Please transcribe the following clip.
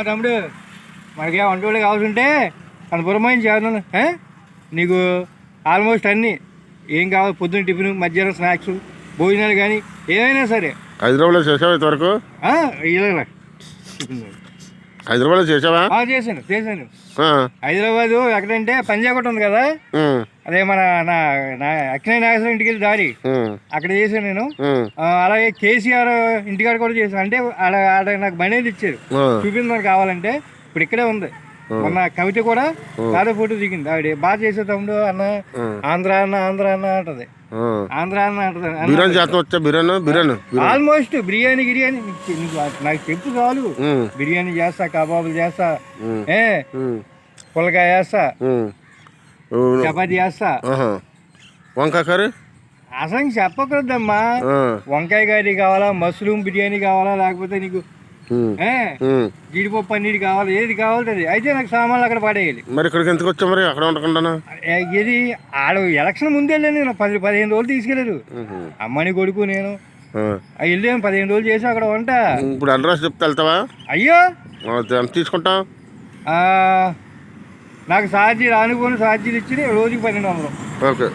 తమ్ముడు మనకి వంట వాళ్ళు కావాల్సి ఉంటే పురమాయిని చేద్దాను. నీకు ఆల్మోస్ట్ అన్నీ ఏం కావాలి, పొద్దున్న టిఫిన్, మధ్యాహ్నం స్నాక్స్, భోజనాలు కానీ ఏమైనా సరే. హైదరాబాద్లో చేసావా ఇంతవరకు? ఇలా హైదరాబాద్లో చేసావా? చేశాను. హైదరాబాదు ఎక్కడంటే పంజాగుట్ట ఉంది కదా, అదే మన నా అక్కినే నాగేశ్వరం ఇంటికి వెళ్ళి దారి అక్కడ చేశాను నేను. అలాగే కేసీఆర్ ఇంటికాడ కూడా చేశాను. అంటే ఆడ నాకు బండి అయితే ఇచ్చారు, చూపించడానికి కావాలంటే. ఇప్పుడు ఇక్కడే ఉంది. మొన్న కవిత కూడా నాతో ఫోటో దిగింది. ఆవిడ బాగా చేసే తమ్ముడు అన్న, ఆంధ్ర అన్న అంటది. ఆంధ్ర అన్న అంటది. ఆల్మోస్ట్ బిర్యానీ నాకు చెప్పు చాలు. బిర్యానీ చేస్తా, కబాబులు చేస్తా, పుల్లకాయ చేస్తా, చపాతి చేస్తా. వంకాయ కర్రీ అసలు చెప్పకూడదమ్మా. వంకాయ కర్రీ కావాలా, మష్రూమ్ బిర్యానీ కావాలా, లేకపోతే నీకు జీడిపప్పు పన్నీరు కావాలి, ఏది కావాలి అయితే నాకు సామాన్లు అక్కడ పడేయాలి. మరి ఇక్కడికి ఎందుకు వచ్చా? మరి అక్కడ ఉండకుండా ఇది ఆడ ఎలక్షన్ ముందు వెళ్ళాను నేను. 10-15 రోజులు తీసుకెళ్ళారు. అమ్మని కొడుకు నేను వెళ్ళాను. 15 రోజులు చేసి అక్కడ ఉంటా. ఇప్పుడు అడ్రస్ చెప్తే వెళ్తావా? అయ్యో తీసుకుంటా. నాకు ఛార్జీలు అనుకోని ఛార్జీలు ఇచ్చి రోజుకి 1200. ఓకే.